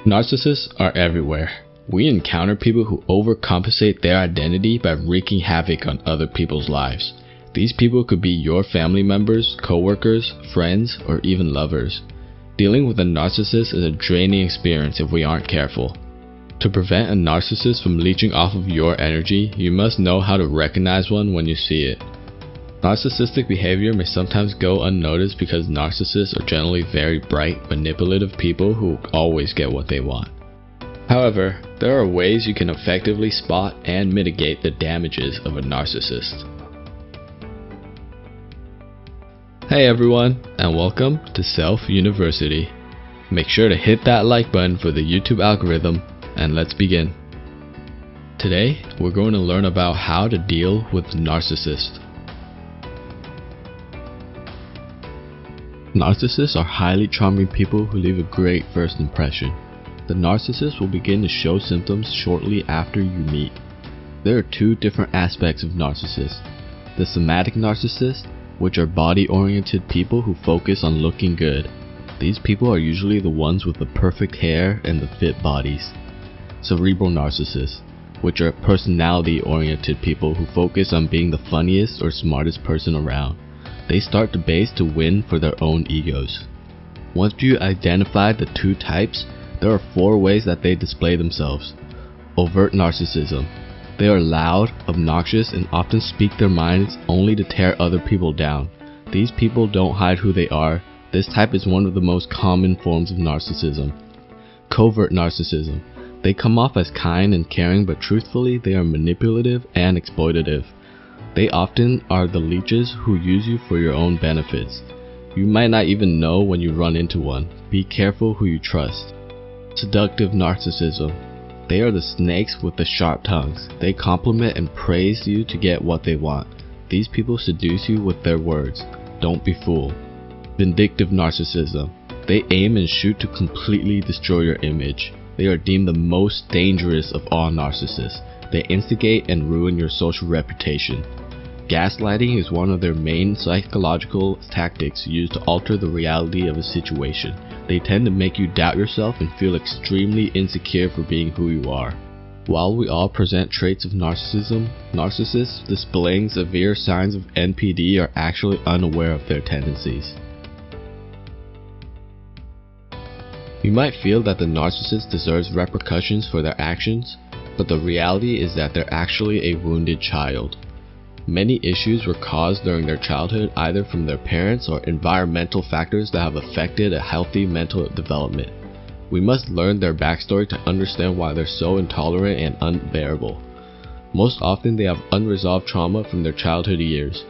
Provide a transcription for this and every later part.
Narcissists are everywhere. We encounter people who overcompensate their identity by wreaking havoc on other people's lives. These people could be your family members, coworkers, friends, or even lovers. Dealing with a narcissist is a draining experience if we aren't careful. To prevent a narcissist from leeching off of your energy, you must know how to recognize one when you see it. Narcissistic behavior may sometimes go unnoticed because narcissists are generally very bright, manipulative people who always get what they want. However, there are ways you can effectively spot and mitigate the damages of a narcissist. Hey everyone, and welcome to Self University. Make sure to hit that like button for the YouTube algorithm, and let's begin. Today, we're going to learn about how to deal with narcissists. Narcissists are highly charming people who leave a great first impression. The narcissist will begin to show symptoms shortly after you meet. There are two different aspects of narcissists. The somatic narcissist, which are body-oriented people who focus on looking good. These people are usually the ones with the perfect hair and the fit bodies. Cerebral narcissists, which are personality-oriented people who focus on being the funniest or smartest person around. They start debates to win for their own egos. Once you identify the two types, there are 4 ways that they display themselves. Overt Narcissism. They are loud, obnoxious, and often speak their minds only to tear other people down. These people don't hide who they are. This type is one of the most common forms of narcissism. Covert Narcissism. They come off as kind and caring, but truthfully they are manipulative and exploitative. They often are the leeches who use you for your own benefits. You might not even know when you run into one. Be careful who you trust. Seductive Narcissism. They are the snakes with the sharp tongues. They compliment and praise you to get what they want. These people seduce you with their words. Don't be fooled. Vindictive Narcissism. They aim and shoot to completely destroy your image. They are deemed the most dangerous of all narcissists. They instigate and ruin your social reputation. Gaslighting is one of their main psychological tactics used to alter the reality of a situation. They tend to make you doubt yourself and feel extremely insecure for being who you are. While we all present traits of narcissism, narcissists displaying severe signs of NPD are actually unaware of their tendencies. You might feel that the narcissist deserves repercussions for their actions, but the reality is that they're actually a wounded child. Many issues were caused during their childhood either from their parents or environmental factors that have affected a healthy mental development. We must learn their backstory to understand why they're so intolerant and unbearable. Most often they have unresolved trauma from their childhood years.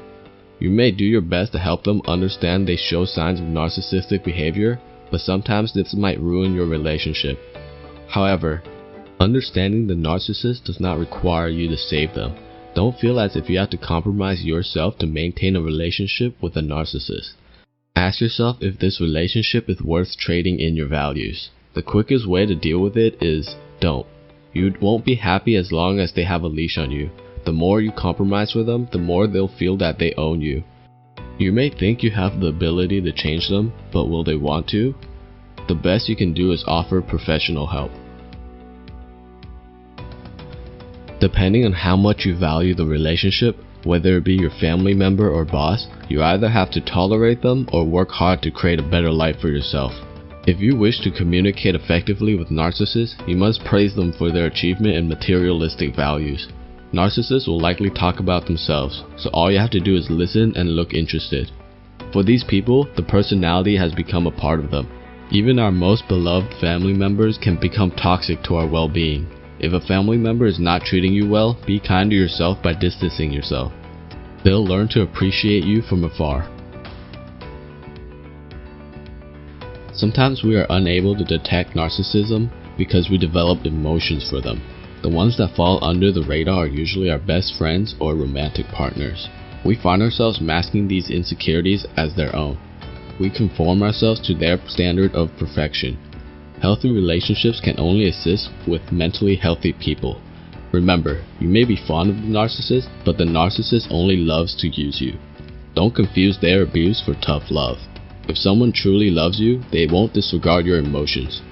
You may do your best to help them understand they show signs of narcissistic behavior, but sometimes this might ruin your relationship. However, understanding the narcissist does not require you to save them. Don't feel as if you have to compromise yourself to maintain a relationship with a narcissist. Ask yourself if this relationship is worth trading in your values. The quickest way to deal with it is don't. You won't be happy as long as they have a leash on you. The more you compromise with them, the more they'll feel that they own you. You may think you have the ability to change them, but will they want to? The best you can do is offer professional help. Depending on how much you value the relationship, whether it be your family member or boss, you either have to tolerate them or work hard to create a better life for yourself. If you wish to communicate effectively with narcissists, you must praise them for their achievement and materialistic values. Narcissists will likely talk about themselves, so all you have to do is listen and look interested. For these people, the personality has become a part of them. Even our most beloved family members can become toxic to our well-being. If a family member is not treating you well, be kind to yourself by distancing yourself. They'll learn to appreciate you from afar. Sometimes we are unable to detect narcissism because we develop emotions for them. The ones that fall under the radar are usually our best friends or romantic partners. We find ourselves masking these insecurities as their own. We conform ourselves to their standard of perfection. Healthy relationships can only assist with mentally healthy people. Remember, you may be fond of the narcissist, but the narcissist only loves to use you. Don't confuse their abuse for tough love. If someone truly loves you, they won't disregard your emotions.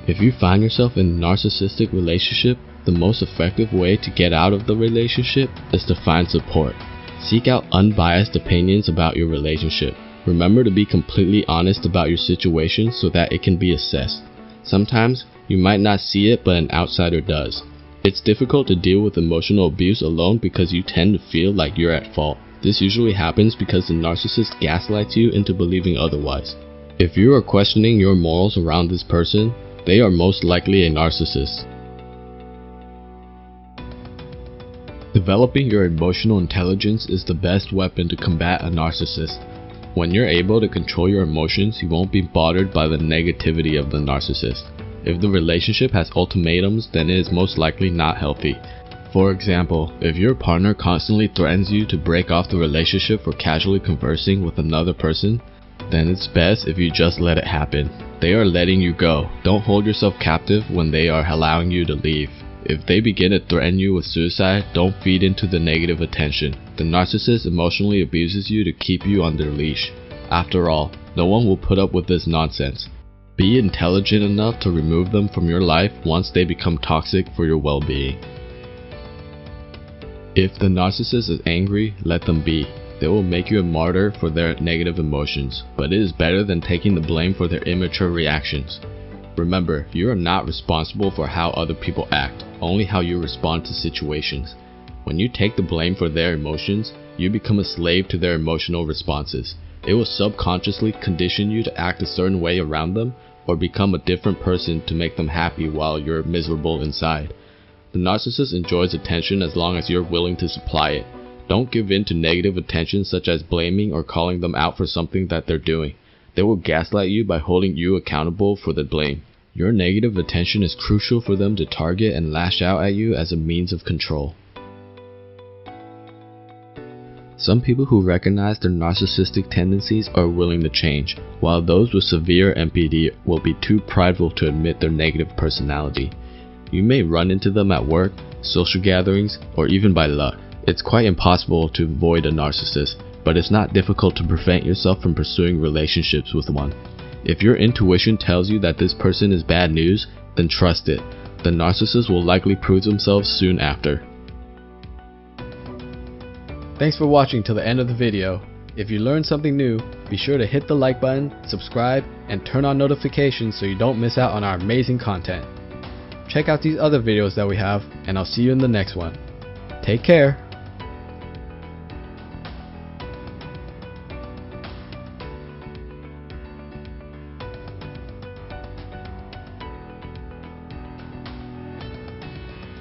If you find yourself in a narcissistic relationship, the most effective way to get out of the relationship is to find support. Seek out unbiased opinions about your relationship. Remember to be completely honest about your situation so that it can be assessed. Sometimes you might not see it, but an outsider does. It's difficult to deal with emotional abuse alone because you tend to feel like you're at fault. This usually happens because the narcissist gaslights you into believing otherwise. If you are questioning your morals around this person, they are most likely a narcissist. Developing your emotional intelligence is the best weapon to combat a narcissist. When you're able to control your emotions, you won't be bothered by the negativity of the narcissist. If the relationship has ultimatums, then it is most likely not healthy. For example, if your partner constantly threatens you to break off the relationship for casually conversing with another person, then it's best if you just let it happen. They are letting you go. Don't hold yourself captive when they are allowing you to leave. If they begin to threaten you with suicide, don't feed into the negative attention. The narcissist emotionally abuses you to keep you on their leash. After all, no one will put up with this nonsense. Be intelligent enough to remove them from your life once they become toxic for your well-being. If the narcissist is angry, let them be. They will make you a martyr for their negative emotions, but it is better than taking the blame for their immature reactions. Remember, you are not responsible for how other people act, only how you respond to situations. When you take the blame for their emotions, you become a slave to their emotional responses. It will subconsciously condition you to act a certain way around them, or become a different person to make them happy while you're miserable inside. The narcissist enjoys attention as long as you're willing to supply it. Don't give in to negative attention such as blaming or calling them out for something that they're doing. They will gaslight you by holding you accountable for the blame. Your negative attention is crucial for them to target and lash out at you as a means of control. Some people who recognize their narcissistic tendencies are willing to change, while those with severe NPD will be too prideful to admit their negative personality. You may run into them at work, social gatherings, or even by luck. It's quite impossible to avoid a narcissist, but it's not difficult to prevent yourself from pursuing relationships with one. If your intuition tells you that this person is bad news, then trust it. The narcissist will likely prove themselves soon after. Thanks for watching till the end of the video. If you learned something new, be sure to hit the like button, subscribe, and turn on notifications so you don't miss out on our amazing content. Check out these other videos that we have, and I'll see you in the next one. Take care.